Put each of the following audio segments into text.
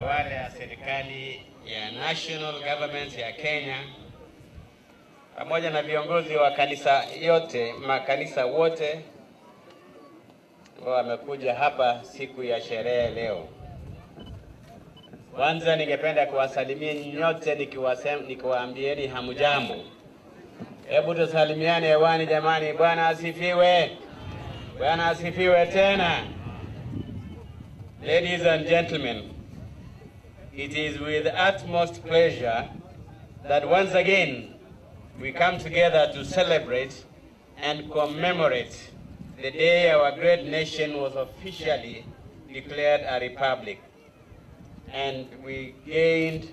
Wale ya serikali ya national government ya Kenya pamoja na viongozi wa kanisa yote, makanisa wote ambao wamekuja hapa siku ya sherehe leo. Kwanza ningependa kuwasalimia nyote nikiwaambieni hamujambo. Hebu tusalimiane hewani jamani. Bwana asifiwe. Bwana asifiwe tena. Ladies and gentlemen, it is with utmost pleasure that once again we come together to celebrate and commemorate the day our great nation was officially declared a republic and we gained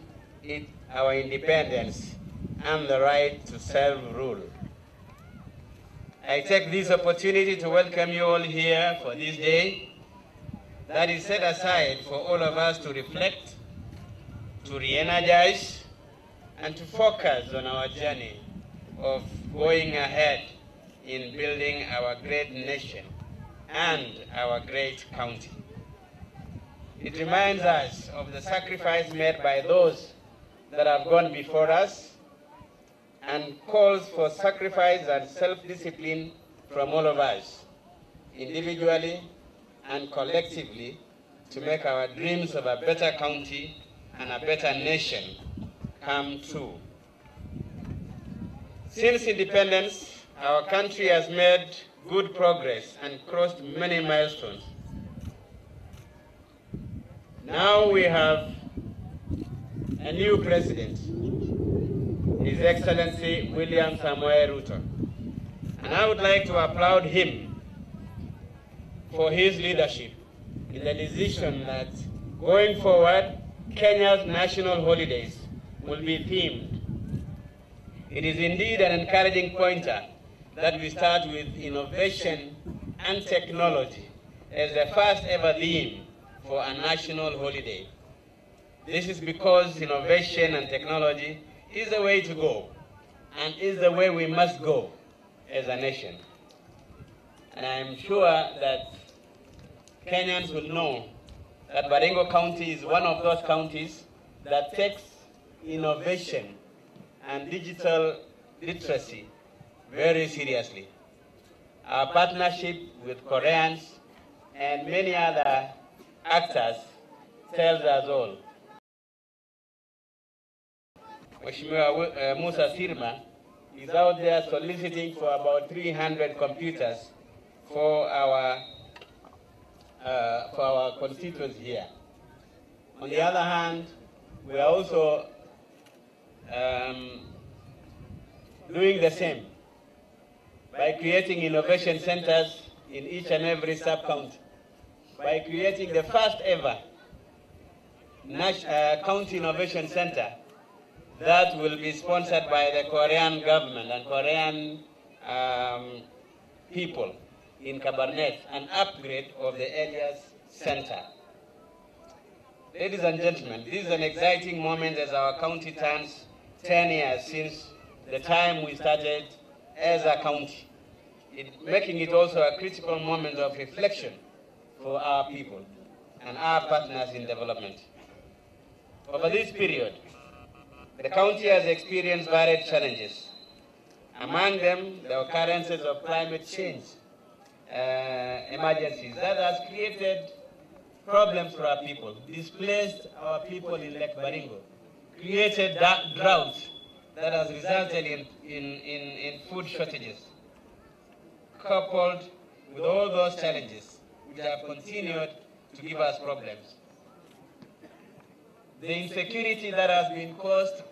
our independence and the right to self-rule. I take this opportunity to welcome you all here for this day that is set aside for all of us to reflect, to re-energize, and to focus on our journey of going ahead in building our great nation and our great county. It reminds us of the sacrifice made by those that have gone before us and calls for sacrifice and self-discipline from all of us, individually and collectively, to make our dreams of a better county and a better nation come true. Since independence, our country has made good progress and crossed many milestones. Now we have a new president, His Excellency William Samoei Ruto. And I would like to applaud him for his leadership in the decision that going forward, Kenya's national holidays will be themed. It is indeed an encouraging pointer that we start with innovation and technology as the first ever theme for a national holiday. This is because innovation and technology is the way to go and is the way we must go as a nation. And I am sure that Kenyans will know that Baringo County is one of those counties that takes innovation and digital literacy very seriously. Our partnership with Koreans and many other actors tells us all. Mheshimiwa Musa Sirma is out there soliciting for about 300 computers for our constituents here. On the other hand, we are also doing the same by creating innovation centers in each and every sub-county, by creating the first ever county innovation center that will be sponsored by the Korean government and Korean people in Kabarnet, an upgrade of the area's center. Ladies and gentlemen, this is an exciting moment as our county turns 10 years since the time we started as a county, making it also a critical moment of reflection for our people and our partners in development. Over this period, the county has experienced varied challenges. Among them, the occurrences of climate change emergencies that has created problems for our people, displaced our people in Lake Baringo, created that drought that has resulted in food shortages, coupled with all those challenges which have continued to give us problems. The insecurity that has been caused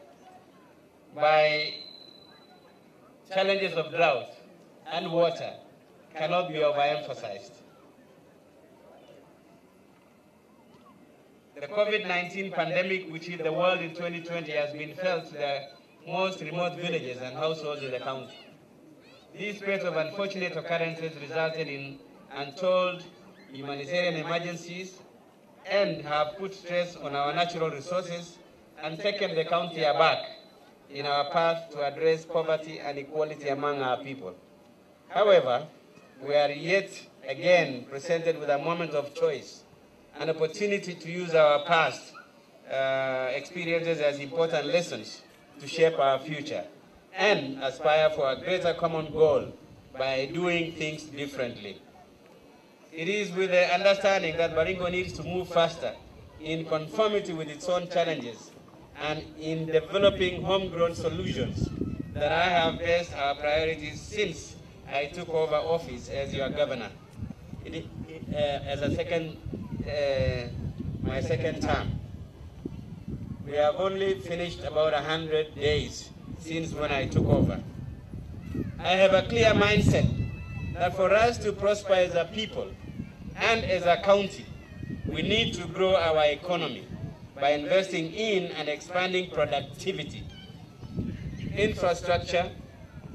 by challenges of drought and water cannot be overemphasized. The COVID-19 pandemic, which hit the world in 2020, has been felt to the most remote villages and households in the county. These spate of unfortunate occurrences resulted in untold humanitarian emergencies and have put stress on our natural resources and taken the county aback in our path to address poverty and equality among our people. However, we are yet again presented with a moment of choice, an opportunity to use our past experiences as important lessons to shape our future and aspire for a greater common goal by doing things differently. It is with the understanding that Baringo needs to move faster in conformity with its own challenges and in developing homegrown solutions that I have based our priorities since I took over office as your governor. My second term. We have only finished about 100 days since when I took over. I have a clear mindset that for us to prosper as a people and as a county, we need to grow our economy by investing in and expanding productivity, infrastructure,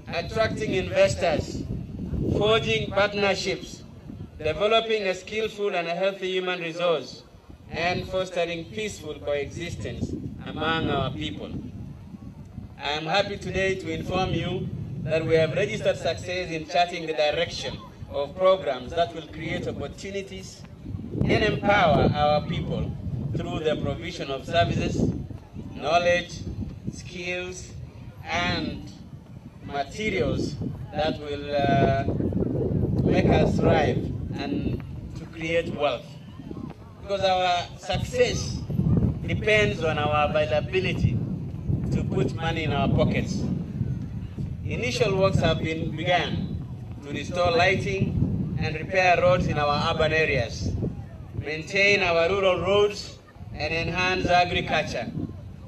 attracting investors, forging partnerships, developing a skillful and a healthy human resource, and fostering peaceful coexistence among our people. I am happy today to inform you that we have registered success in charting the direction of programs that will create opportunities and empower our people through the provision of services, knowledge, skills, and materials that will make us thrive and to create wealth. Because our success depends on our availability to put money in our pockets. Initial works have been begun to restore lighting and repair roads in our urban areas, maintain our rural roads and enhance agriculture,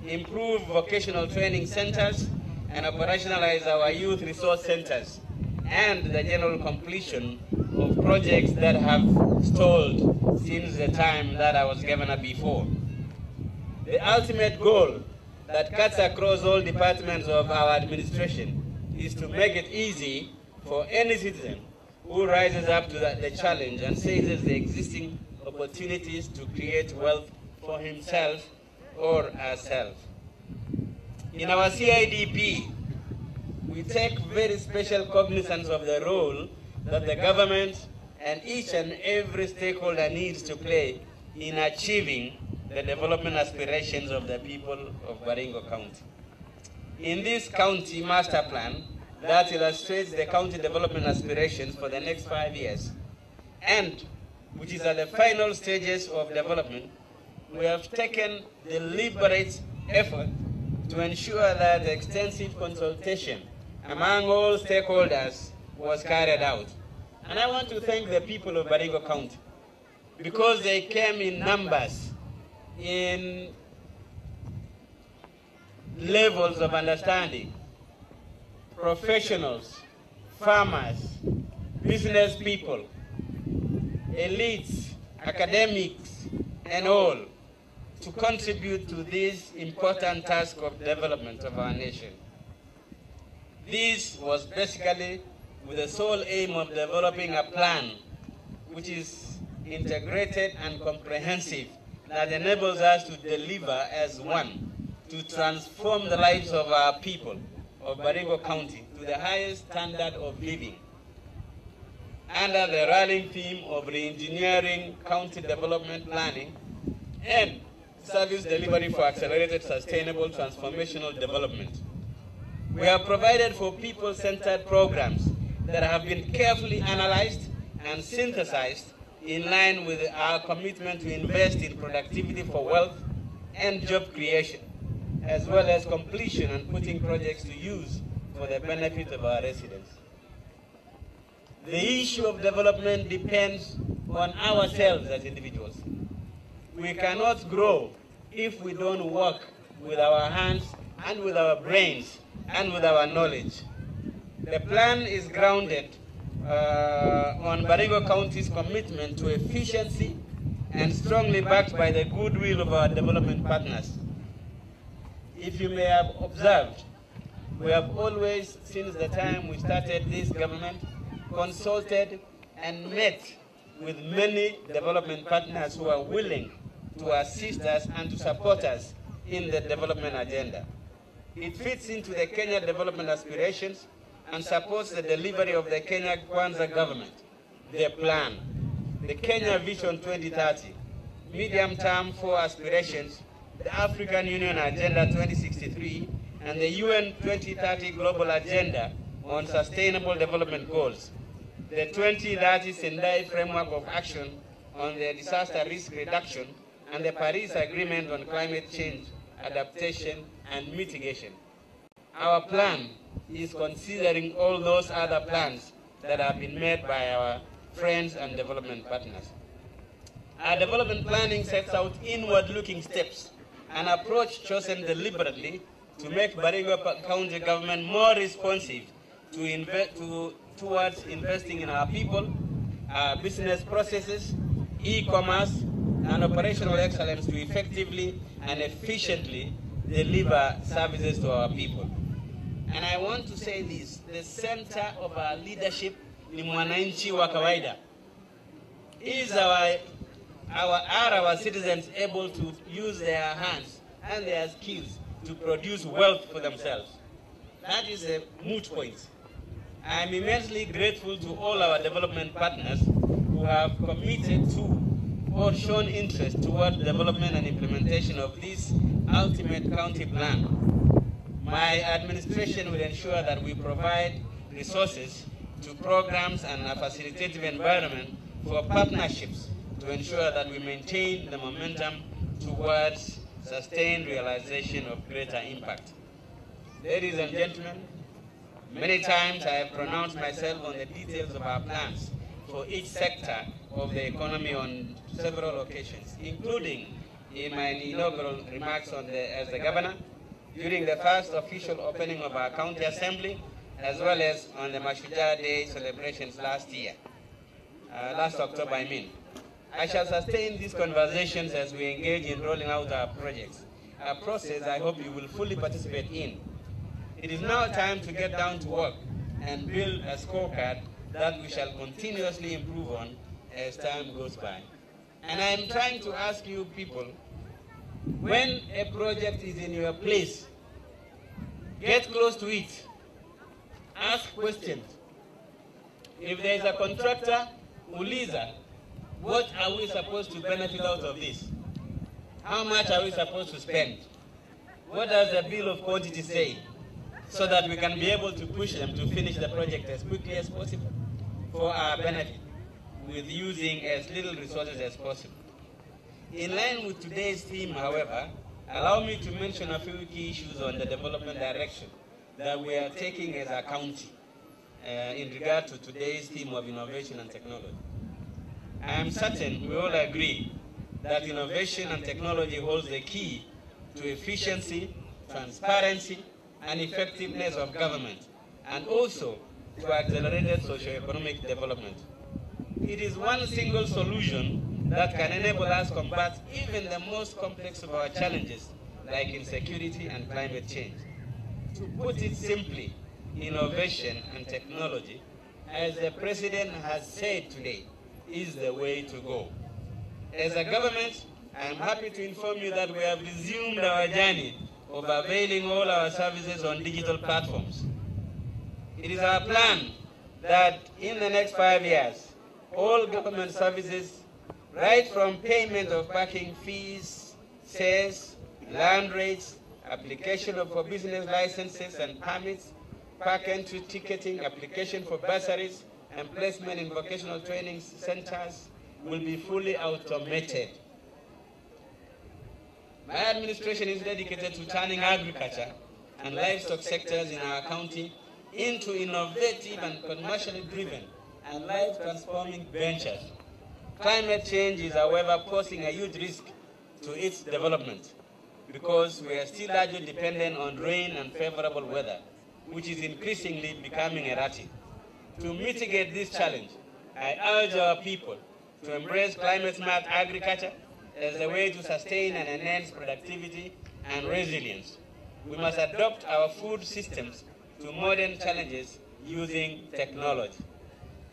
improve vocational training centers and operationalize our youth resource centers, and the general completion of projects that have stalled since the time that I was governor before. The ultimate goal that cuts across all departments of our administration is to make it easy for any citizen who rises up to the challenge and seizes the existing opportunities to create wealth for himself or herself. In our CIDP, we take very special cognizance of the role that the government and each and every stakeholder needs to play in achieving the development aspirations of the people of Baringo County. In this county master plan that illustrates the county development aspirations for the next 5 years, and which is at the final stages of development, we have taken deliberate effort to ensure that extensive consultation among all stakeholders was carried out. And I want to thank the people of Baringo County because they came in numbers, in levels of understanding, professionals, farmers, business people, elites, academics, and all, to contribute to this important task of development of our nation. This was basically with the sole aim of developing a plan which is integrated and comprehensive that enables us to deliver as one, to transform the lives of our people of Baringo County to the highest standard of living, under the rallying theme of re-engineering county development planning and service delivery for accelerated sustainable transformational development. We have provided for people-centered programs that have been carefully analyzed and synthesized in line with our commitment to invest in productivity for wealth and job creation, as well as completion and putting projects to use for the benefit of our residents. The issue of development depends on ourselves as individuals. We cannot grow if we don't work with our hands and with our brains and with our knowledge. The plan is grounded on Baringo County's commitment to efficiency and strongly backed by the goodwill of our development partners. If you may have observed, we have always, since the time we started this government, consulted and met with many development partners who are willing to assist us and to support us in the development agenda. It fits into the Kenya development aspirations and supports the delivery of the Kenya Kwanza government, the plan, the Kenya Vision 2030, medium-term 4 aspirations, the African Union Agenda 2063 and the UN 2030 Global Agenda on Sustainable Development Goals, the 2030 Sendai Framework of Action on the Disaster Risk Reduction, and the Paris Agreement on Climate Change, Adaptation, and Mitigation. Our plan is considering all those other plans that have been made by our friends and development partners. Our development planning sets out inward-looking steps, an approach chosen deliberately to make Baringo County government more responsive towards investing in our people, our business processes, e-commerce, and operational excellence to effectively and efficiently deliver services to our people. And I want to say this, the center of our leadership ni mwananchi wa kawaida. Are our citizens able to use their hands and their skills to produce wealth for themselves? That is a moot point. I am immensely grateful to all our development partners who have committed to or shown interest towards development and implementation of this ultimate county plan. My administration will ensure that we provide resources to programs and a facilitative environment for partnerships to ensure that we maintain the momentum towards sustained realization of greater impact. Ladies and gentlemen, many times I have pronounced myself on the details of our plans for each sector of the economy on several occasions, including in my inaugural remarks as the governor, during the first official opening of our county assembly, as well as on the Mashujaa Day celebrations last October, I mean. I shall sustain these conversations as we engage in rolling out our projects, a process I hope you will fully participate in. It is now time to get down to work and build a scorecard that we shall continuously improve on as time goes by. And I am trying to ask you people, when a project is in your place, get close to it, ask questions. If there is a contractor, uliza, what are we supposed to benefit out of this? How much are we supposed to spend? What does the bill of quantity say? So that we can be able to push them to finish the project as quickly as possible for our benefit, with using as little resources as possible. In line with today's theme, however, allow me to mention a few key issues on the development direction that we are taking as a county in regard to today's theme of innovation and technology. I am certain we all agree that innovation and technology holds the key to efficiency, transparency, and effectiveness of government, and also to accelerated socio-economic development. It is one single solution that can enable us to combat even the most complex of our challenges, like insecurity and climate change. To put it simply, innovation and technology, as the President has said today, is the way to go. As a government, I am happy to inform you that we have resumed our journey of availing all our services on digital platforms. It is our plan that in the next 5 years, all government services, right from payment of parking fees, cess, land rates, application for business licenses and permits, park entry ticketing, application for bursaries, and placement in vocational training centers will be fully automated. My administration is dedicated to turning agriculture and livestock sectors in our county into innovative and commercially driven and life-transforming ventures. Climate change is, however, posing a huge risk to its development because we are still largely dependent on rain and favorable weather, which is increasingly becoming erratic. To mitigate this challenge, I urge our people to embrace climate-smart agriculture as a way to sustain and enhance productivity and resilience. We must adopt our food systems to modern challenges using technology.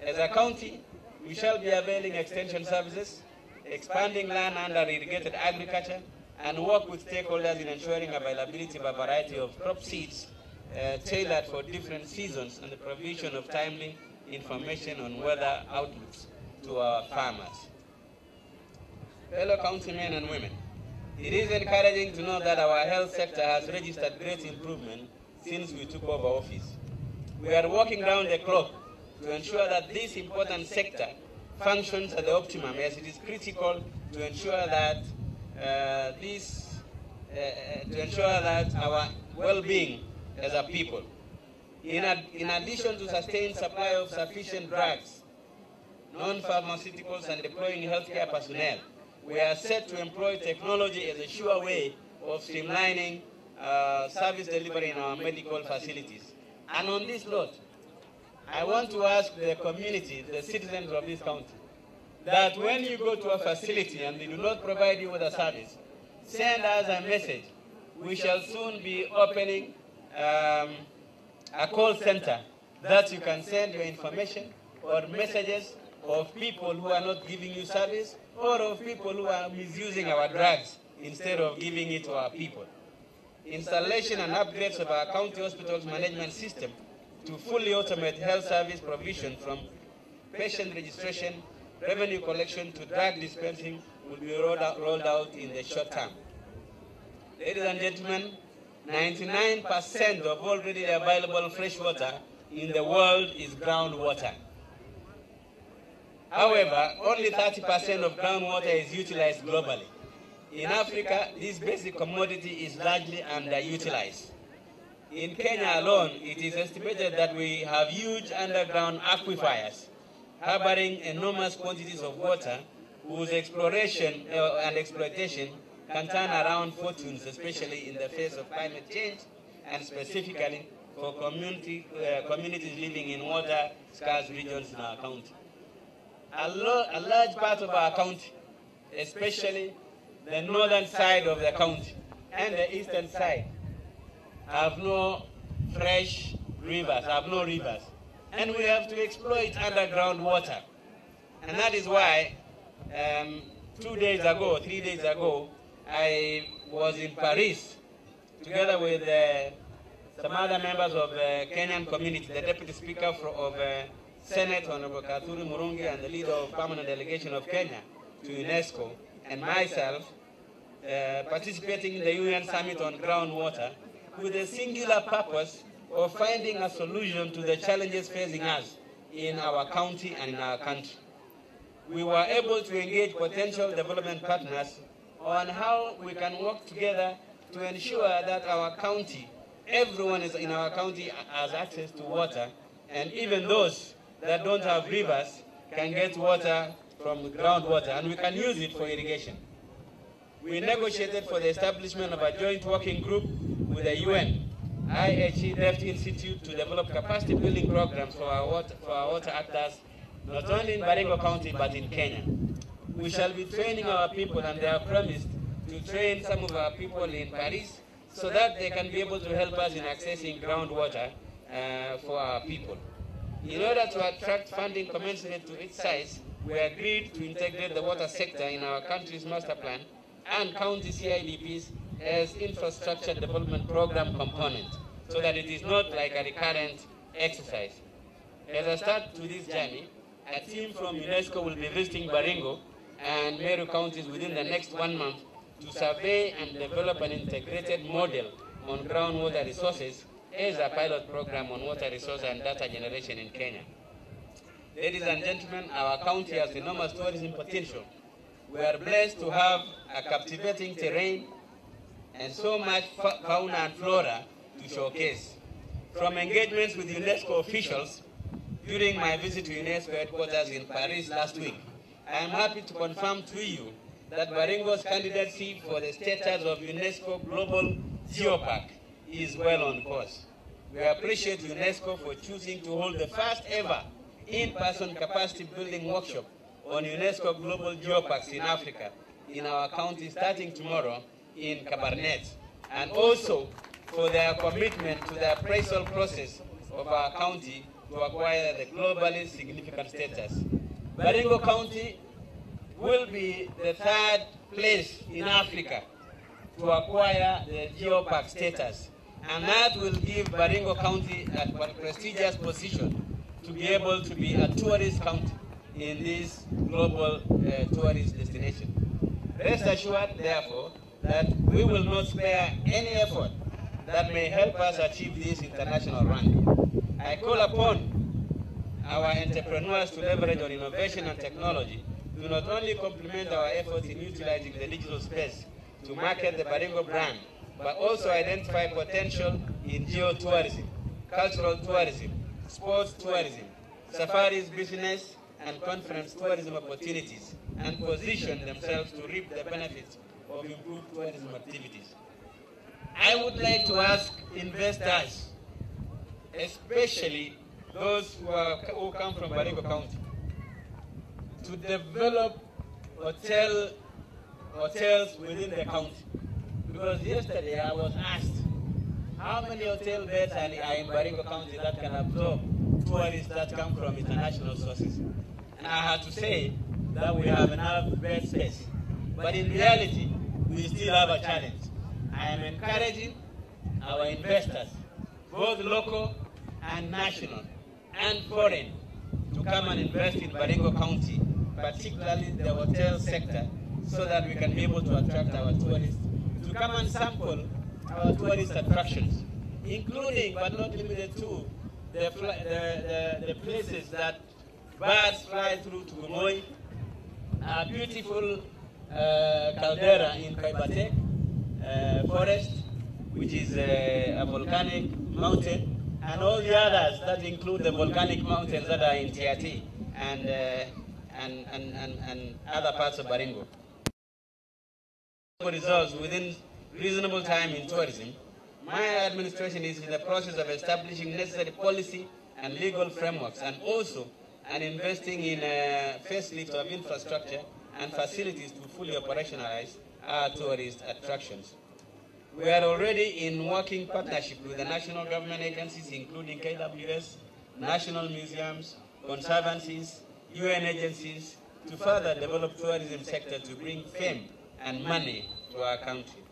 As a county, we shall be availing extension services, expanding land under irrigated agriculture, and work with stakeholders in ensuring availability of a variety of crop seeds tailored for different seasons and the provision of timely information on weather outlooks to our farmers. Fellow countrymen and women, It is encouraging to know that our health sector has registered great improvement since we took over office. We are working round the clock to ensure that this important sector functions at the optimum, as it is critical to ensure that our well-being as a people. In addition to sustained supply of sufficient drugs, non-pharmaceuticals, and deploying healthcare personnel, we are set to employ technology as a sure way of streamlining service delivery in our medical facilities. And on this note, I want to ask the community, the citizens of this county, that when you go to a facility and they do not provide you with a service, send us a message. We shall soon be opening a call center that you can send your information or messages of people who are not giving you service or of people who are misusing our drugs instead of giving it to our people. Installation and upgrades of our county hospitals management system to fully automate health service provision from patient registration, revenue collection to drug dispensing will be rolled out in the short term. Ladies and gentlemen, 99% of all readily available fresh water in the world is groundwater. However, only 30% of groundwater is utilized globally. In Africa, this basic commodity is largely underutilized. In Kenya alone, it is estimated that we have huge underground aquifers harboring enormous quantities of water whose exploration and exploitation can turn around fortunes, especially in the face of climate change and specifically for communities living in water-scarce regions in our county. A large part of our county, especially the northern side of the county and the eastern side, have no fresh rivers, and we have to exploit underground water. And that is why 3 days ago, I was in Paris together with some other members of the Kenyan community, the Deputy Speaker of Senate, Honorable Katuri Murungi, and the leader of permanent delegation of Kenya to UNESCO, and myself, participating in the UN Summit on Groundwater with the singular purpose of finding a solution to the challenges facing us in our county and in our country. We were able to engage potential development partners on how we can work together to ensure that our county, everyone in our county has access to water, and even those that don't have rivers can get water from groundwater, and we can use it for irrigation. We negotiated for the establishment of a joint working group with the UN, IHE Left Institute to develop capacity building programs for our water actors, not only in Baringo County but in Kenya. We shall be training our people, and they have promised to train some of our people in Paris so that they can be able to help us in accessing groundwater for our people. In order to attract funding commensurate to its size, we agreed to integrate the water sector in our country's master plan and county CIDPs as infrastructure development program component, so that it is not like a recurrent exercise. As a start to this journey, a team from UNESCO will be visiting Baringo and Meru counties within the next 1 month to survey and develop an integrated model on groundwater resources as a pilot program on water resource and data generation in Kenya. Ladies and gentlemen, our county has enormous tourism potential. We are blessed to have a captivating terrain and so much fauna and flora to showcase. From engagements with UNESCO officials during my visit to UNESCO headquarters in Paris last week, I am happy to confirm to you that Baringo's candidacy for the status of UNESCO Global Geopark is well on course. We appreciate UNESCO for choosing to hold the first ever in-person capacity building workshop on UNESCO Global Geoparks in Africa in our county starting tomorrow in Kabarnet, and also for their commitment to the appraisal process of our county to acquire the globally significant status. Baringo County will be the 3rd place in Africa to acquire the Geopark status, and that will give Baringo County a prestigious position to be able to be a tourist county in this global tourist destination. Rest assured, therefore, that we will not spare any effort that may help us achieve this international rank. I call upon our entrepreneurs to leverage on innovation and technology to not only complement our efforts in utilizing the digital space to market the Baringo brand, but also identify potential in geotourism, cultural tourism, sports tourism, safaris, business, and conference tourism opportunities, and position themselves to reap the benefits of improved tourism activities. I would like to ask investors, especially those who come from Baringo County, to develop hotels within the county. Because yesterday I was asked, how many hotel beds are in Baringo County that can absorb tourists that come from international sources? And I had to say that we have enough bed space. But in reality, we still have a challenge. I am encouraging our investors, both local and national and foreign, to come and invest in Baringo County, particularly the hotel sector, so that we can be able to attract our tourists, to come and sample our tourist attractions, including but not limited to the places that birds fly through to Cheboi, a beautiful caldera in Kabarnet forest, which is a volcanic mountain, and all the others that include the volcanic mountains that are in Tiati and other parts of Baringo. Results within reasonable time in tourism, my administration is in the process of establishing necessary policy and legal frameworks, and also investing in a facelift of infrastructure and facilities to fully operationalize our tourist attractions. We are already in working partnership with the national government agencies, including KWS, national museums, conservancies, UN agencies, to further develop tourism sector to bring fame and money to our country.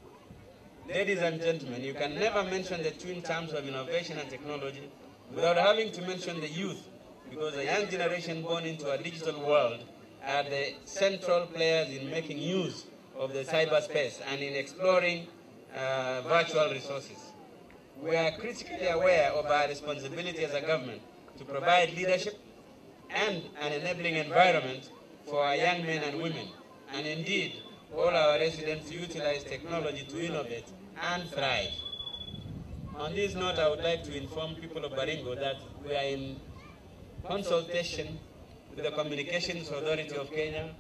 Ladies and gentlemen, you can never mention the twin terms of innovation and technology without having to mention the youth, because the young generation born into a digital world are the central players in making use of the cyberspace and in exploring virtual resources. We are critically aware of our responsibility as a government to provide leadership and an enabling environment for our young men and women, and indeed all our residents to utilize technology to innovate and thrive. On this note, I would like to inform people of Baringo that we are in consultation with the Communications Authority of Kenya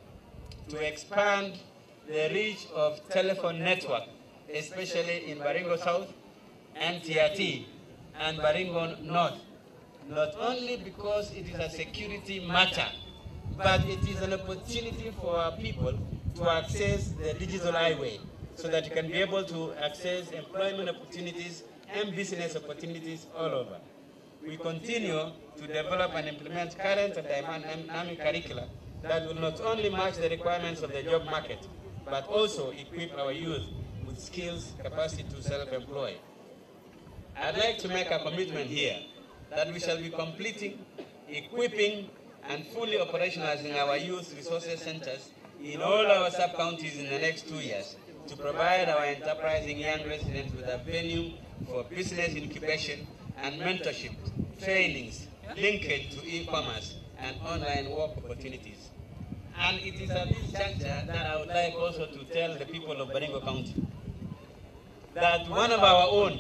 to expand the reach of telephone network, especially in Baringo South and Tiati and Baringo North, not only because it is a security matter, but it is an opportunity for our people to access the digital highway so that you can be able to access employment opportunities and business opportunities all over. We continue to develop and implement current and dynamic curricula that will not only match the requirements of the job market, but also equip our youth with skills, capacity to self-employ. I'd like to make a commitment here that we shall be completing, equipping, and fully operationalizing our youth resources centers in all our sub-counties in the next 2 years to provide our enterprising young residents with a venue for business incubation and mentorship, trainings, linkage to e-commerce and online work opportunities. And it is at this juncture that I would like also to tell the people of Baringo County that one of our own,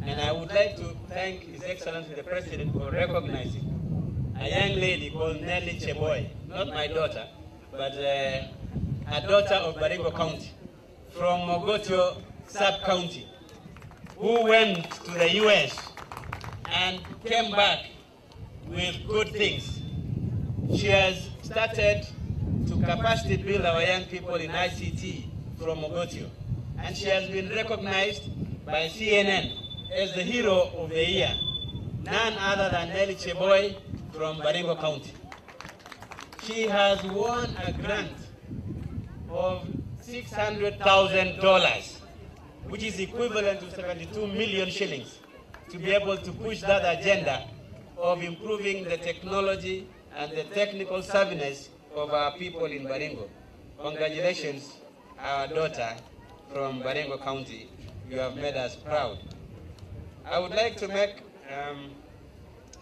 and I would like to thank His Excellency the President for recognizing a young lady called Nandi Cheboi, not my daughter, but a daughter of Baringo County, from Mogotio sub-county, who went to the US and came back with good things. She has started to capacity build our young people in ICT from Mogotio, and she has been recognized by CNN as the hero of the year, none other than Nandi Cheboi from Baringo County. She has won a grant of $600,000, which is equivalent to 72 million shillings, to be able to push that agenda of improving the technology and the technical savviness of our people in Baringo. Congratulations, our daughter from Baringo County. You have made us proud. I would like to make,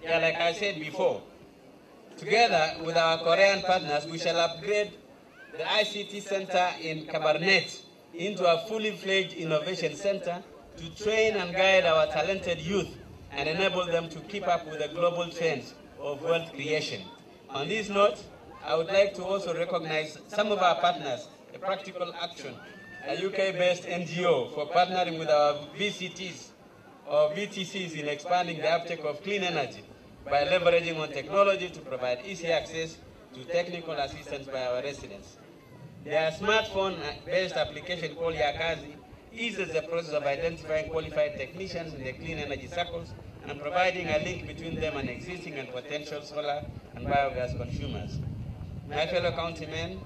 like I said before, together with our Korean partners, we shall upgrade the ICT Center in Kabarnet into a fully fledged innovation center to train and guide our talented youth and enable them to keep up with the global trends of wealth creation. On this note, I would like to also recognize some of our partners, a Practical Action, a UK-based NGO for partnering with our VCTs or VTCs in expanding the uptake of clean energy by leveraging on technology to provide easy access to technical assistance by our residents. Their smartphone-based application called Yakazi eases the process of identifying qualified technicians in the clean energy circles and providing a link between them and existing and potential solar and biogas consumers. My fellow countrymen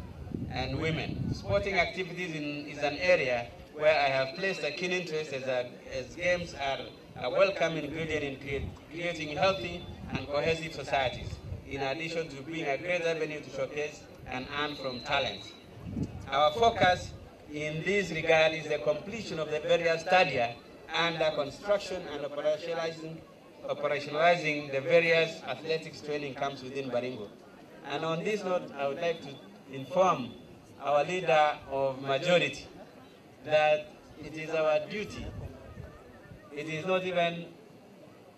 and women, sporting activities is an area where I have placed a keen interest as games are a welcome ingredient in creating healthy and cohesive societies, in addition to being a great avenue to showcase and earn from talent. Our focus in this regard is the completion of the various stadia under construction and operationalizing the various athletics training camps within Baringo. And on this note, I would like to inform our leader of majority that it is our duty, it is not even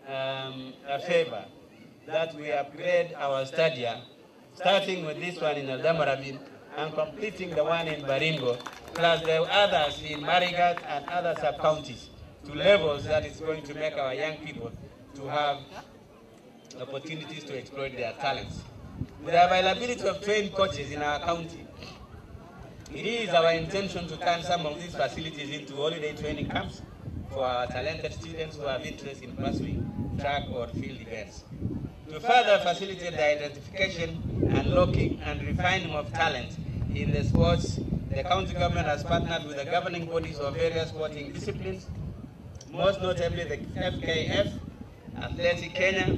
a favor, that we upgrade our stadia, starting with this one in Eldama Ravine and completing the one in Baringo, plus the others in Marigat and other sub-counties, to levels that is going to make our young people to have opportunities to exploit their talents. With the availability of trained coaches in our county, it is our intention to turn some of these facilities into holiday training camps for our talented students who have interest in pursuing track or field events. To further facilitate the identification, unlocking, and refining of talent in the sports, the county government has partnered with the governing bodies of various sporting disciplines, most notably the FKF, Athletic Kenya,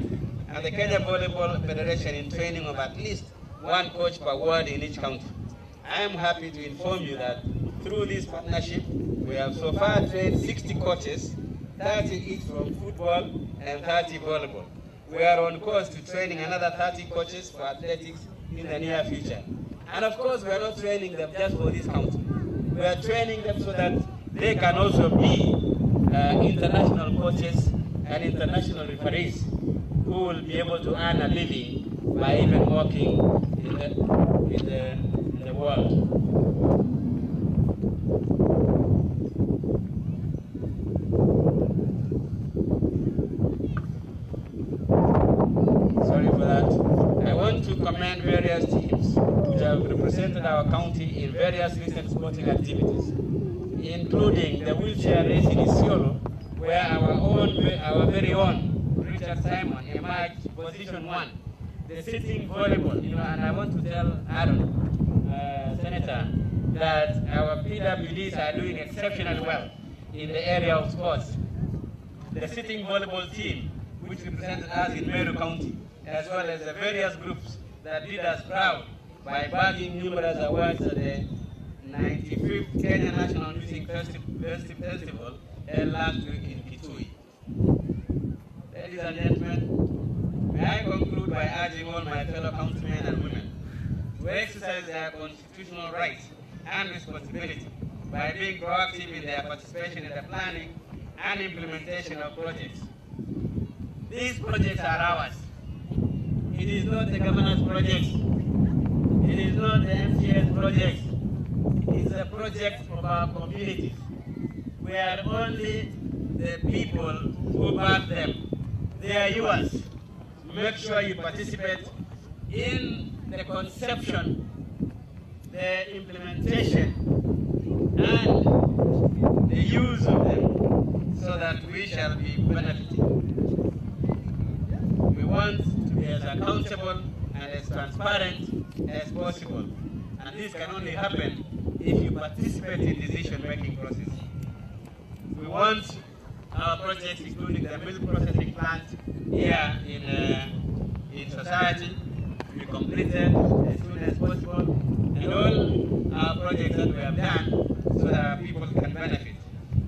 and the Kenya Volleyball Federation in training of at least one coach per ward in each county. I am happy to inform you that through this partnership, we have so far trained 60 coaches, 30 each from football and 30 volleyball. We are on course to training another 30 coaches for athletics in the near future. And of course, we are not training them just for this county. We are training them so that they can also be international coaches and international referees who will be able to earn a living by even working in the world. Sorry for that. I want to commend various teams which have represented our county in various recent sporting activities, including the wheelchair race in Isiolo, where our very own Richard Simon emerged position 1. The sitting volleyball, and I want to tell Aaron, Senator, that our PWDs are doing exceptionally well in the area of sports. The sitting volleyball team, which represented us in Meru County, as well as the various groups that did us proud by bagging numerous awards at the 95th Kenya National Music Festival held last week in Kisii. Ladies and gentlemen, may I conclude by urging all my fellow countrymen and women to exercise their constitutional rights and responsibility by being proactive in their participation in the planning and implementation of projects. These projects are ours. It is not the governor's projects. It is not the MCA's projects. It is a project of our communities. We are only the people who back them. They are yours. Make sure you participate in the conception, the implementation, and the use of them so that we shall be benefiting. We want to be as accountable and as transparent as possible. And this can only happen if you participate in decision-making process. We want our projects, including the milk processing plant here in society, to be completed as soon as possible. And all our projects that we have done so that our people can benefit.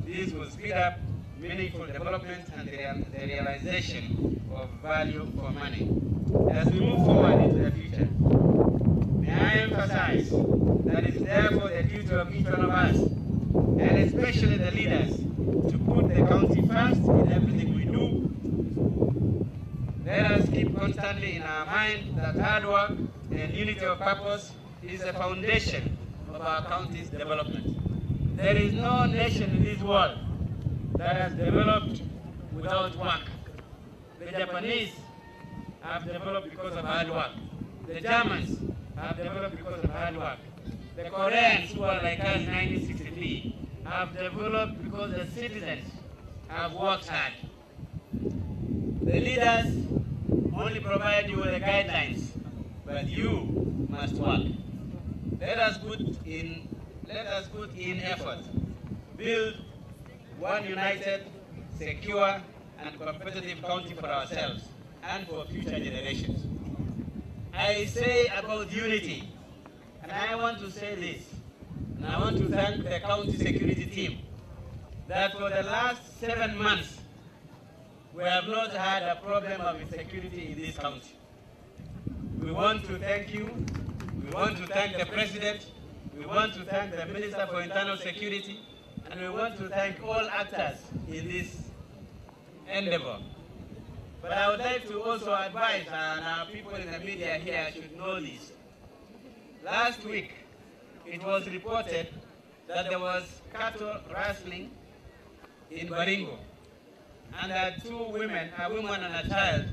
This will speed up meaningful development and the realization of value for money. As we move forward into the future, may I emphasize that it's therefore the duty of each one of us, and especially the leaders, to put the county first in everything we do. Let us keep constantly in our mind that hard work and unity of purpose is the foundation of our county's development. There is no nation in this world that has developed without work. The Japanese have developed because of hard work. The Germans have developed because of hard work. The Koreans, who are like us in 1963, have developed because the citizens have worked hard. The leaders only provide you with the guidelines, but you must work. Let us put in effort, build one united, secure, and competitive county for ourselves and for future generations. I say about unity, and I want to say this, and I want to thank the county security team, that for the last 7 months, we have not had a problem of insecurity in this county. We want to thank you. We want to thank the President. We want to thank the Minister for Internal Security. And we want to thank all actors in this endeavor. But I would like to also advise, and our people in the media here should know this. Last week, it was reported that there was cattle rustling in Baringo, and that 2 women, a woman and a child,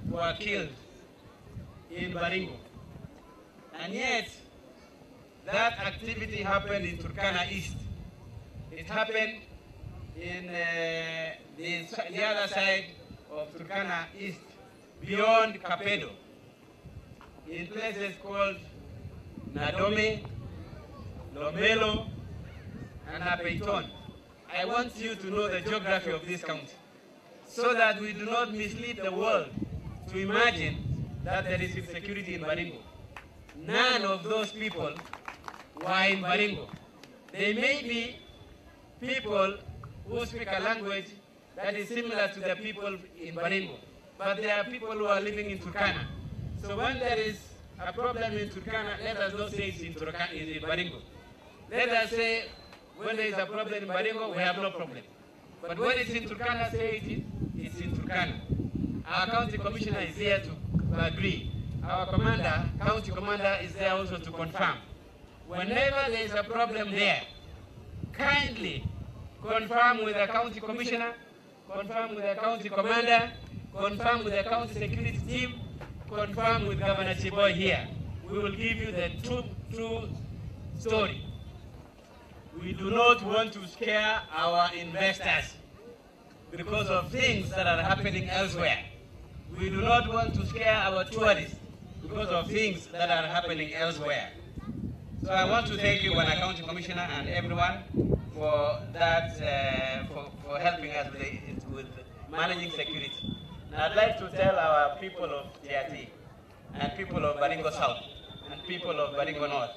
were killed in Baringo. And yet, that activity happened in Turkana East. It happened in the other side of Turkana East, beyond Kapedo, in places called Nadome, Lomelo, and Apeiton. I want you to know the geography of this county, so that we do not mislead the world to imagine that there is insecurity in Baringo. None of those people were in Baringo. They may be people who speak a language that is similar to the people in Baringo, but there are people who are living in Turkana. So when there is a problem in Turkana, let us not say it's in Baringo. Let us say when there is a problem in Baringo, we have no problem. But when it's in Turkana, say it's in Turkana. Our county commissioner is here to agree. Our county commander is there also to confirm. Whenever there is a problem there, kindly confirm with the county commissioner, confirm with the county commander, confirm with the county security team, confirm with Governor Cheboi here. We will give you the true story. We do not want to scare our investors because of things that are happening elsewhere. We do not want to scare our tourists because of things that are happening elsewhere. So I want to thank you, Wana County Commissioner, and everyone for that, for helping us with managing security. And I'd like to tell our people of TRT and people of Baringo South and people of Baringo North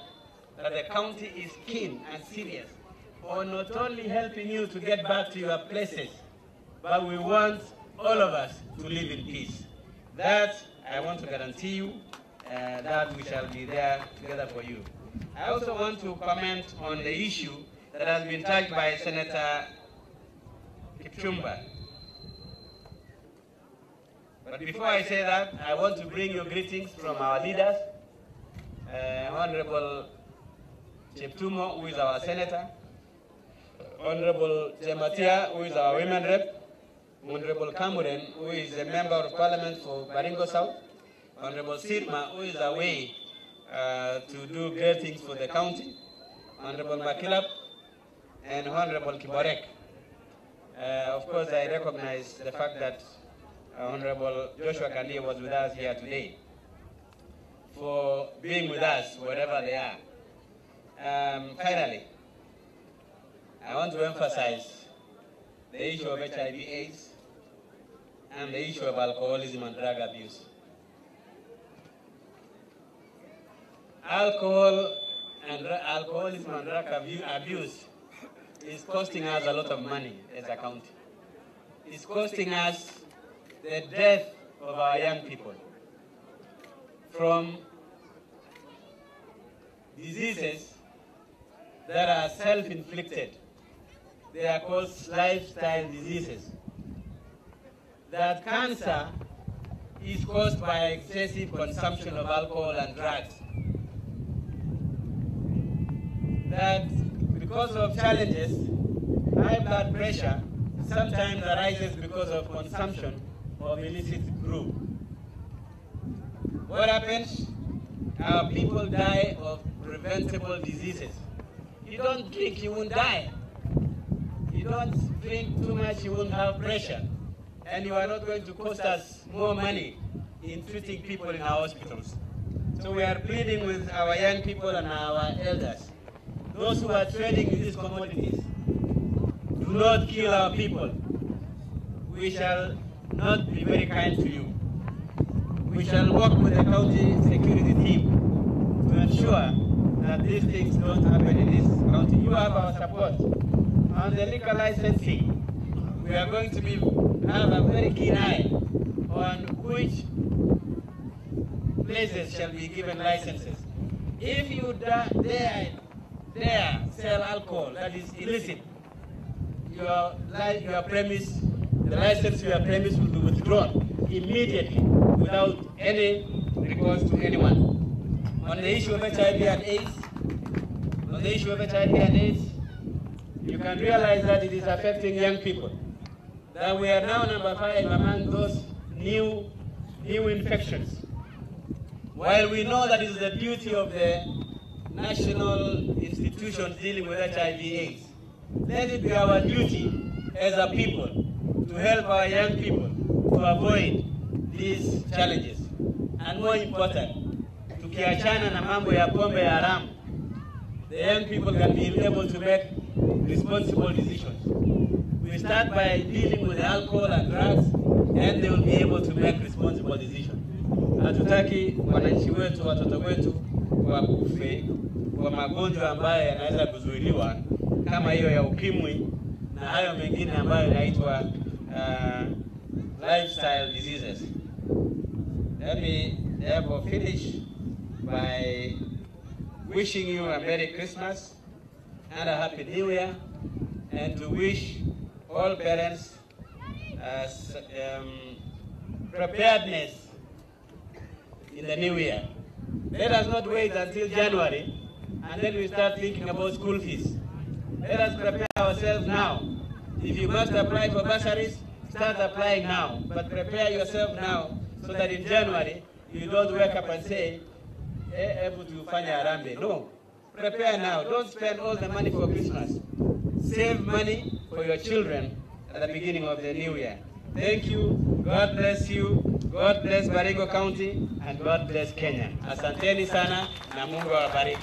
that the county is keen and serious on not only helping you to get back to your places, but we want all of us to live in peace. That I want to guarantee you that we shall be there together for you. I also want to comment on the issue that has been touched by Senator Kipchumba. But before I say that, I want to bring you greetings from our leaders, Honorable Cheptumo, who is our senator, Honorable Jematia, who is our women rep, Honorable Kamuren, who is a member of parliament for Baringo South, Honorable Sirma, who is away to do great things for the county, Honorable Makilap, and Honorable Kiborek. Of course, I recognize the fact that Honorable Joshua Kandi was with us here today for being with us wherever they are. Finally, I want to emphasize the issue of HIV/AIDS and the issue of alcoholism and drug abuse. Alcoholism and drug abuse is costing us a lot of money as a county. It's costing us the death of our young people from diseases that are self-inflicted. They are called lifestyle diseases. That cancer is caused by excessive consumption of alcohol and drugs. That because of challenges, high blood pressure sometimes arises because of consumption of illicit brew. What happens? Our people die of preventable diseases. You don't drink, you won't die. You don't drink too much, you won't have pressure. And you are not going to cost us more money in treating people in our hospitals. So we are pleading with our young people and our elders, those who are trading in these commodities, do not kill our people. We shall not be very kind to you. We shall work with the county security team to ensure that these things don't happen in this county. You have our support. On the liquor licensing, we are going to have a very keen eye on which places shall be given licenses. If you dare sell alcohol that is illicit, your premise, the license to your premise will be withdrawn immediately without any recourse to anyone. On the issue of HIV and AIDS, you can realize that it is affecting young people. That we are now number 5 among those new infections. While we know that it is the duty of the national institutions dealing with HIV/AIDS, let it be our duty as a people to help our young people to avoid these challenges. And more important, tukiachana na mambo ya pombe ya haramu, the young people can be able to make responsible decisions. We start by dealing with alcohol and drugs, and they will be able to make responsible decisions. Hatutaki wananchi wetu, watoto wetu wakufe kwa magonjwa ambayo yanaweza kuzuiliwa kama hiyo ya ukimwi na hayo mengine ambayo yanaitwa lifestyle diseases. Let me therefore finish by wishing you a Merry Christmas and a Happy New Year, and to wish all parents preparedness in the new year. Let us not wait until January and then we start thinking about school fees. Let us prepare ourselves now. If you must apply for bursaries, start applying now, but prepare yourself now so that in January you don't wake up and say, able to find a rambe. No, prepare now. Don't spend all the money for Christmas. Save money for your children at the beginning of the new year. Thank you. God bless you. God bless Baringo County, and God bless Kenya. Asanteni sana na Mungu awabariki.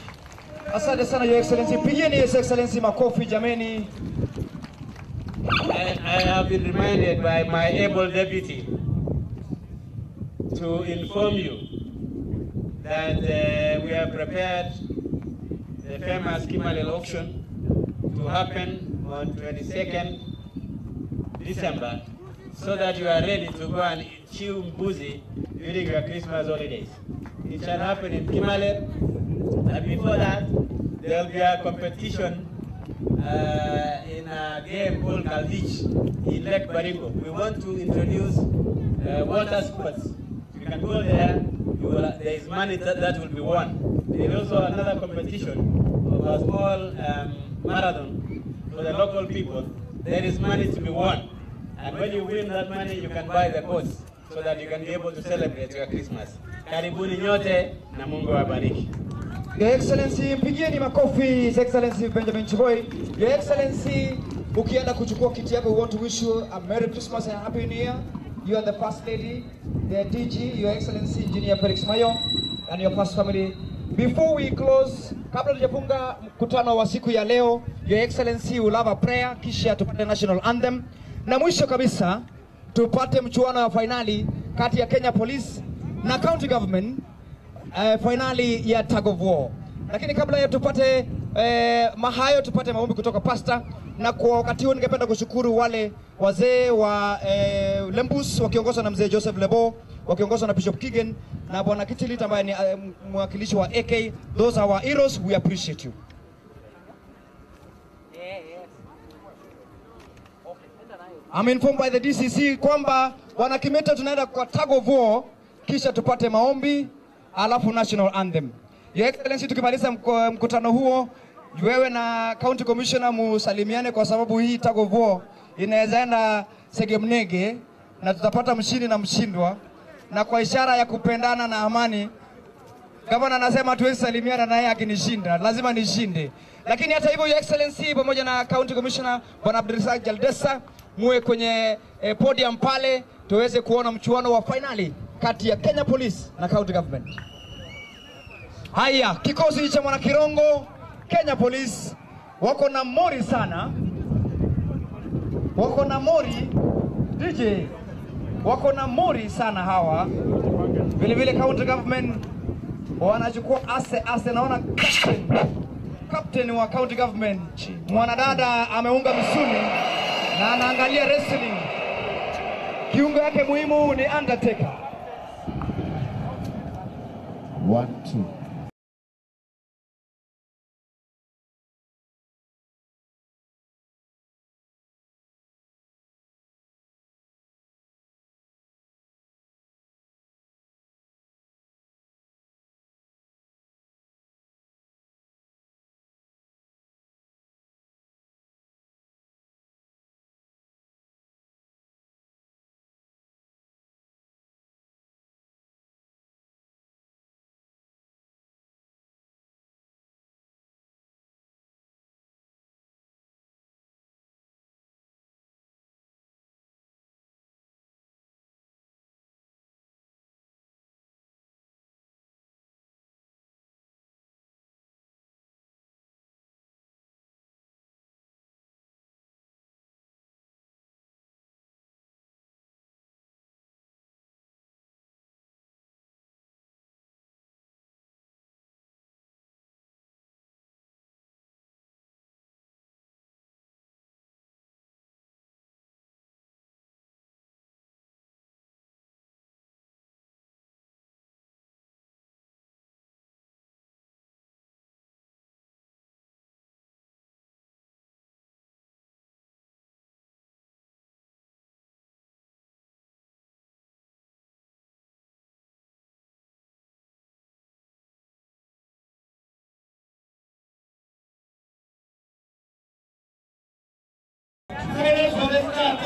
Asante sana, Your Excellency. Pigeni His Excellency makofi jameni. I have been reminded by my able deputy to inform you that we have prepared the famous Kimalel auction to happen on 22nd December, so that you are ready to go and chew mbuzi during your Christmas holidays. It shall happen in Kimalel, and before that, there will be a competition in a game called Kalvich in Lake Baringo. We want to introduce water sports. You can go there, there is money that will be won. There is also another competition of a small marathon for the local people. There is money to be won. And when you win that money, you can buy the course so that you can be able to celebrate your Christmas. Karibuni nyote na Mungu awabariki. Your Excellency, mpigieni makofi His Excellency Benjamin Cheboi. Your Excellency, ukienda kuchukua kiti yako, we want to wish you a Merry Christmas and a Happy New Year. You are the First Lady, the DG, Your Excellency Engineer Felix Mayo, and your first family. Before we close, kabla tujafunga mkutano wa siku ya leo, Your Excellency will have a prayer, kisha tupate national anthem. Na mwisho kabisa, tupate mchuano wa finali kati ya Kenya Police na County Government, finali ya tug of war. Lakini kabla ya tupate mahayo, tupate maombi kutoka Pastor. Na kwa wakati huu ningependa kushukuru wale wazee wa Lembus wakiongozwa na mzee Joseph Lebo, wakiongozwa na Bishop Kigen na bwana Kitilit ambaye ni mwakilishi wa AK. Those are our heroes, we appreciate you. I'm informed by the DCC kwamba wana Kimeta tunaenda kwa tag of war, kisha tupate maombi alafu national anthem. Your Excellency, tukimaliza mkutano huo, wewe na County Commissioner musalimiane kwa sababu hii tag of war inaweza enda segemnege na tutapata mshindi na mshindwa, na kwa ishara ya kupendana na amani Gavana anasema tuwezi salimiana na yeye akinishinda, lazima nishinde. Lakini hata hivyo, Your Excellency, pamoja na County Commissioner Bwana Abdulrazak Jaldesa, muwe kwenye podium pale tuweze kuona mchuano wa finali kati ya Kenya Police na County Government. Haya, kikosi cha mwana Kirongo, Kenya Police wako na mori sana. Wako na mori DJ. Wako na mori sana hawa. Vile vile County Government wanachukua ase naona captain wa County Government mwanadada ameunga misuli na anaangalia wrestling. Kiungo yake muhimu ni Undertaker. 1 2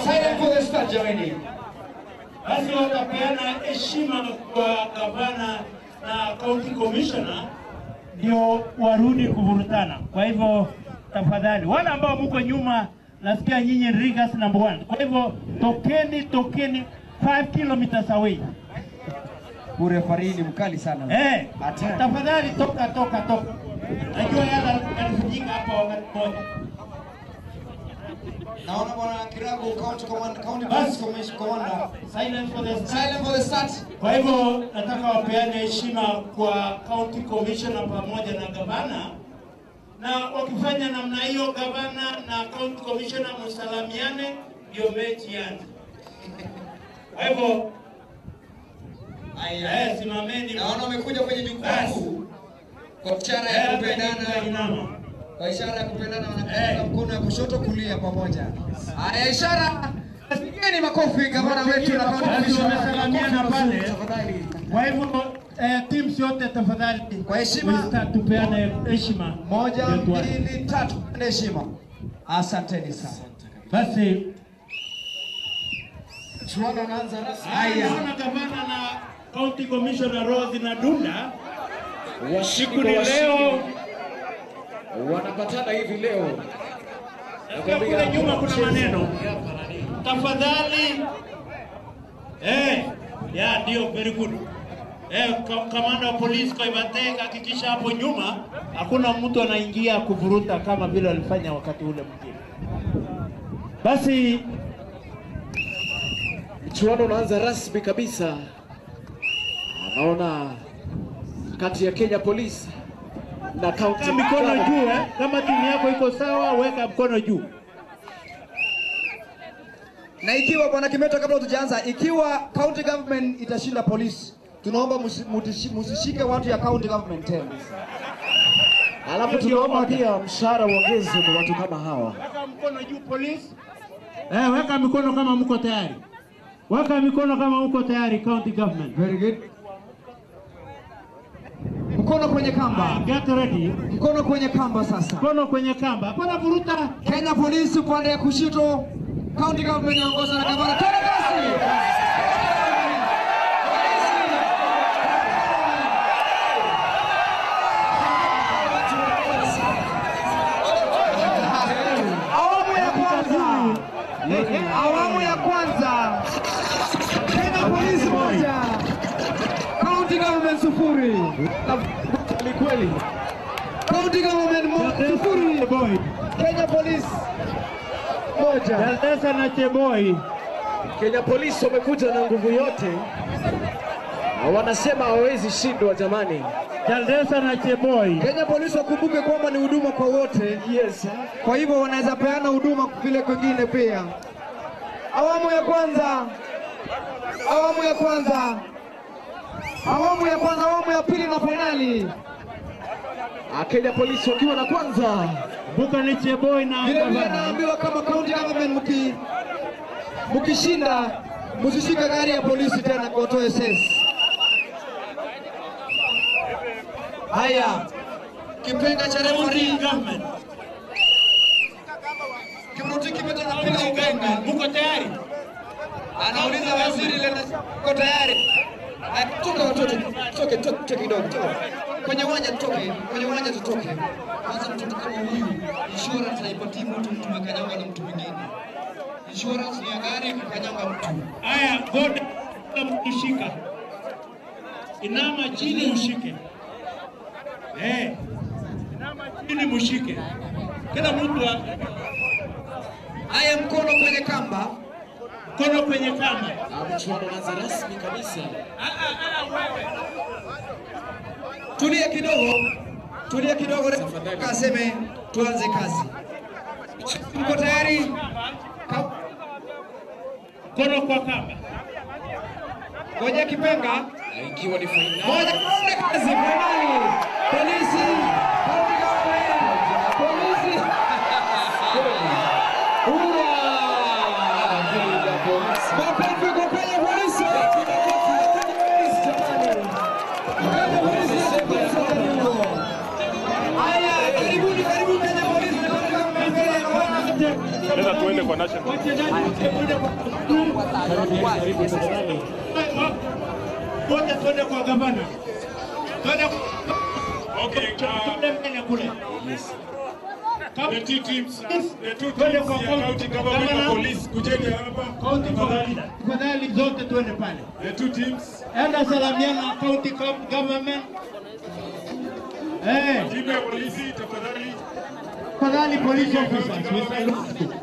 Silent for the start, jamani. Basi watapeana heshima kwa gavana na county commissioner ndio warudi kuvurutana. Kwa hivyo tafadhali wale ambao mko nyuma, nasikia nyinyi Rigathi number 1. Kwa hivyo tokeni 5 kilometers away. Referee ni mkali sana. Tafadhali toka. Najua yala alifanyika hapa wakati mmoja. Naona bwana Kirago county commander. Silence for the start. Kwa hivyo nataka wapeane heshima kwa county commissioner pamoja na gavana, na wakifanya namna hiyo gavana na county commissioner msalamiane ndio mechi yanze. Kwa hivyo simameni. Naona wamekuja kwenye jukwaa kwa ishara ya kupendana. Kwa ishara ya kupendana wanapiga mkono ya kushoto kulia pamoja. Haya, ishara. Pigeni makofi gavana wetu na county wamesalamiana pale. Kwa hivyo teams yote tafadhali kwa heshima tupeane heshima. 1 2 3 heshima. Asanteni sana. Basi chuano naanza rasmi. Haya, naona gavana na county commissioner Rose na Dunda siku ni leo wanapatana hivi leo. Kule nyuma kuna maneno. Tafadhali. Ndio, very good. Kamanda wa polisi kwa Ibateka, hakikisha hapo nyuma hakuna mtu anaingia kuvuruta kama vile alifanya wakati ule mwingine. Basi mchuano unaanza rasmi kabisa. Naona kati ya Kenya Police na county. Mikono juu kama timu yako iko sawa, weka mkono juu. Na ikiwa bwana Kimeto, kabla tujaanza, ikiwa county government itashinda polisi, tunaomba musishike watu ya county government tena. Alafu tunaomba pia mshahara uongezwe kwa watu kama hawa. Weka mkono juu polisi. Weka mikono kama mko tayari. Weka mikono kama mko tayari county government. Very good. Mkono kwenye kamba. Get ready. Mkono kwenye kamba sasa. Mkono kwenye kamba. Hapana vuruta. Kenya Police upande ya kushoto. County government inaongozwa na gavana. Tena kasi. Awamu ya kwanza. Kenya Police moja. County government sufuri. Ni kweli. County government sufuri. Kenya Police moja. Jaltesa na Cheboi. Kenya Police wamekuja na nguvu yote. Wanasema hawezi shindwa jamani. Jaltesa na Cheboi. Kenya Police wakumbuke kwamba ni huduma kwa wote. Yes. Kwa hivyo wanaweza peana huduma vile kwingine pia. Awamu ya kwanza. Awamu ya kwanza. Awamu ya kwanza, awamu ya pili na finali. Kenya Police wakiwa na kwanza. Buka ni Cheboi na vile vile naambiwa kama county government mukishinda musishika gari ya polisi tena kwa toa SS. Haya. Kipenga cha referee government. Kimruti Kimeto na pila ugenga. Muko tayari? Anauliza waziri leo uko tayari? Toka watoto, toke kidogo. Kwenye uwanja tutoke, Kwanza mtoto kama huyu, insurance haipatii mtu mekanyanga na mtu mwingine. Insurance ni ya gari mkanyanga mtu. Haya, God mshika. Inama chini ushike. Inama chini mshike. Kila mtu Haya, mkono kwenye kamba. Mkono kwenye kamba. Mchuano unaanza rasmi kabisa. Wewe. Tulia kidogo kaseme tuanze kazi. Mko tayari? Mkono kwa kamba. Ngoja Kipenga. Ikiwa ni finali. Ngoja kazi finali. Polisi. Polisi. Makofi kwa Kenya Police. Haya, karibuni Kenya Police. Sasa tuende kwa national. Wote tuende kwa gavana. Okay, kule. yes. The two teams, county government and police, kujeni hapa. County government zote tuende pale. The two teams. Enda salamiana county government. Timu ya polisi tafadhali. Tafadhali police officers, we salute you.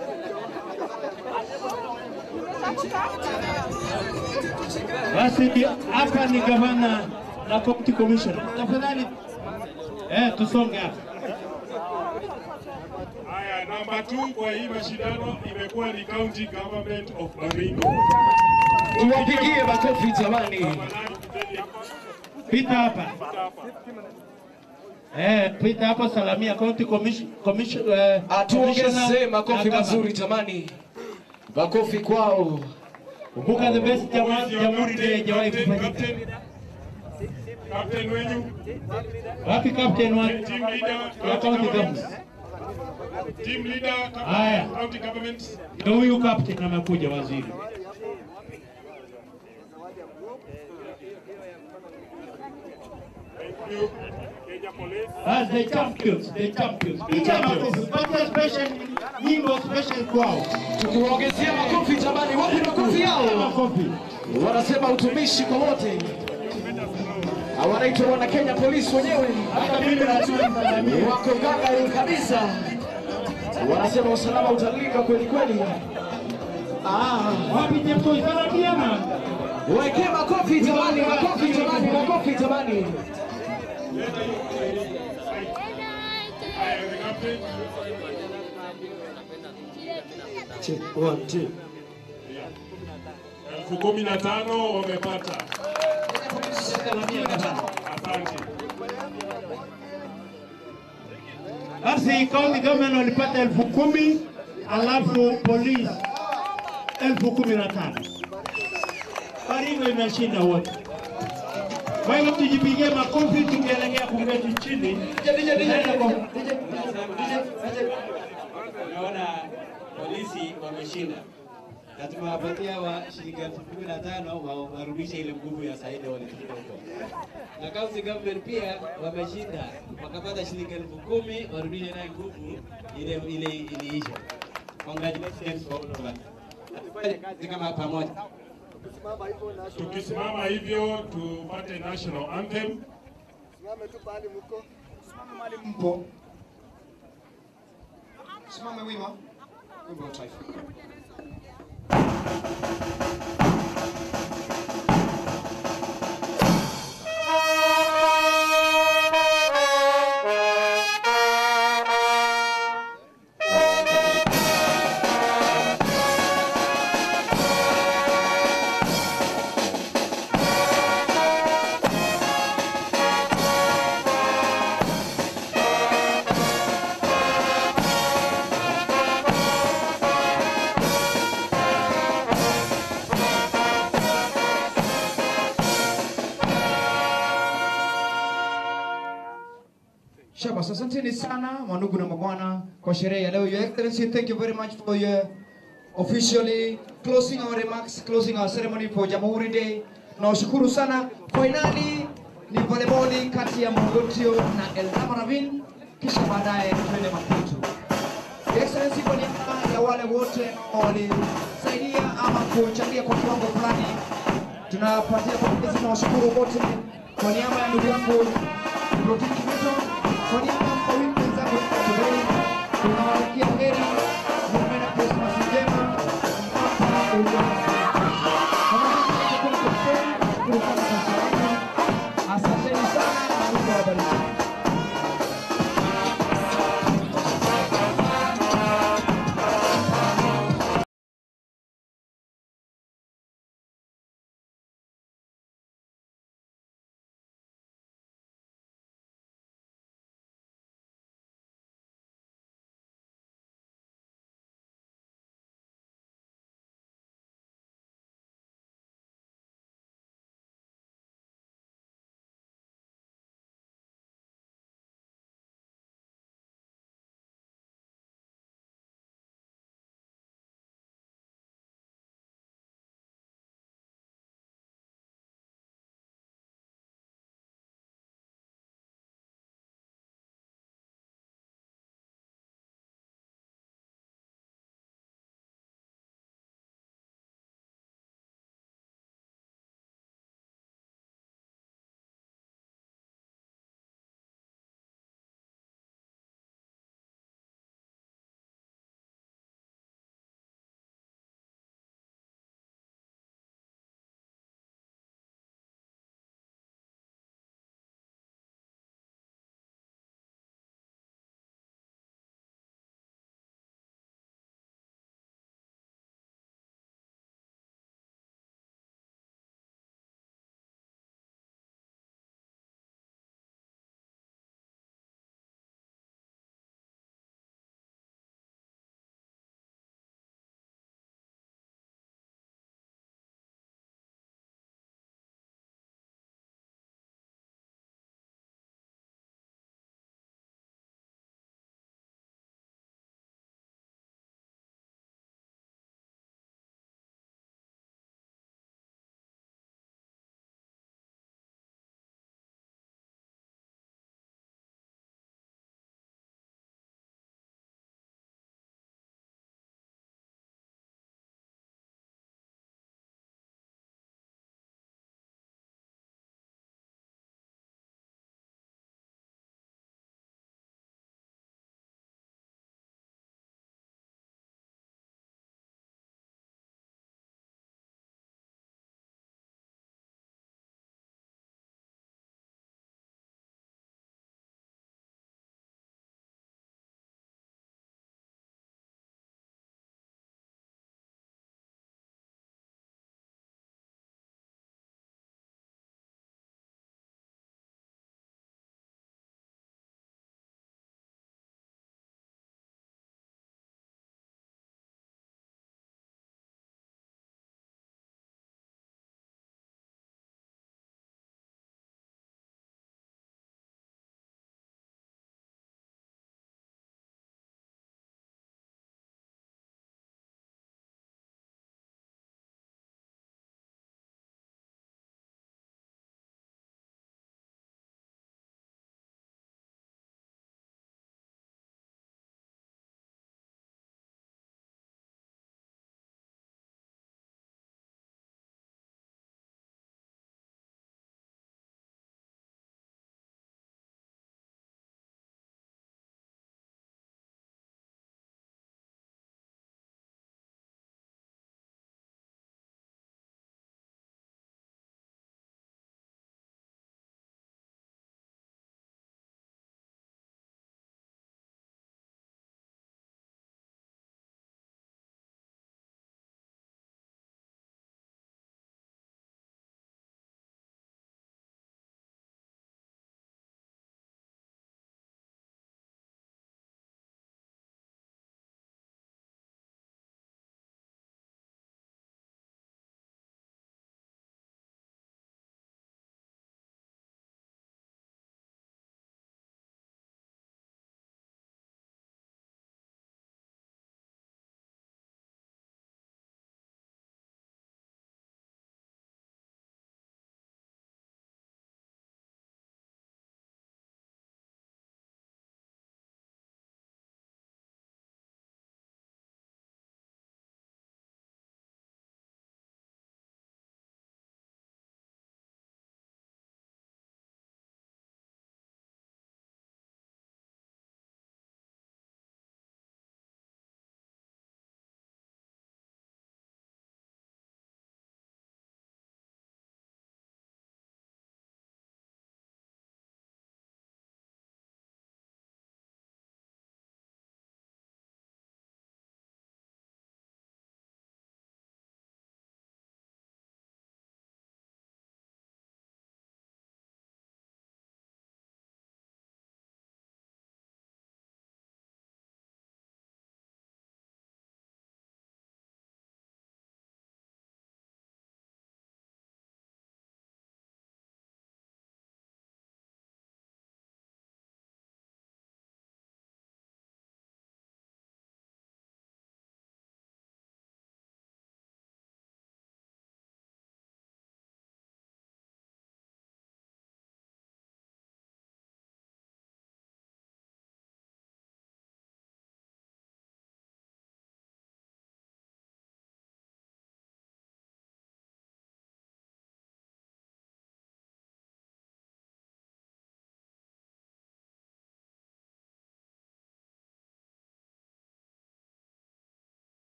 Basi hapa ni gavana na county commissioner. Tafadhali tusonge hapa. Haya, namba 2 kwa hii mashindano imekuwa ni county government of Baringo. Tuwapigie makofi jamani. Pita hapa. Pita hapa salamia county commission. Atuongeze makofi mazuri jamani. Makofi kwao. Kumbuka the best Jamhuri ndio haijawahi kufanyika. Captain wenyu. Wapi captain wa Team leader, county government? Team leader, county government. Ndio huyu captain amekuja waziri. Thank you. Kenya Police. As the champions. Pata special nyimbo special kwao. Tukiwaongezea makofi jamani, wapi makofi yao? Makofi. Wanasema utumishi kwa wote. Wanaitwa wana Kenya Police wenyewe. Hata mimi najua Wako ganga kabisa. Wanasema usalama utalinda kweli kweli. wapi tempo salamiana? Weke makofi jamani, makofi jamani. The captain. Check 1 2. 15,000 wamepata. Asante. Basi county government walipata 10,000 alafu police 15,000. Baringo imeshinda wote. Kwa hivyo tujipigie makofi tukielekea kungeti chini. Naona polisi wameshinda. Na tumewapatia wa shilingi 15,000 warudishe ile nguvu ya Saida walifika huko. Na county government pia wameshinda. Wakapata shilingi 10,000 warudishe nayo nguvu ile iliisha. Congratulations for all of us. Tufanye kazi kama pamoja. Tukisimama hivyo tupate national anthem. Simame tu pale mko. Simame mahali mpo. Simame wima. Wimbo wa taifa. Shabas, asanteni sana mandugu na mabwana kwa sherehe ya leo. Your Excellency, thank you very much for your officially closing our remarks, closing our ceremony for Jamhuri Day. Nawashukuru sana. Finally ni volleyball kati ya Mogotio na Eldama Ravine, kisha baadaye twende Maputo. Your Excellency, kwa niaba ya wale wote walisaidia ama kuchangia kwa kiwango fulani, tunapatia pongezi na washukuru wote kwa niaba ya ndugu yangu Rotiki Ruto. Kwa niaba ya mkawini wenzangu Cheboi, tunawatakia heri, muwe na Christmas njema, mpaka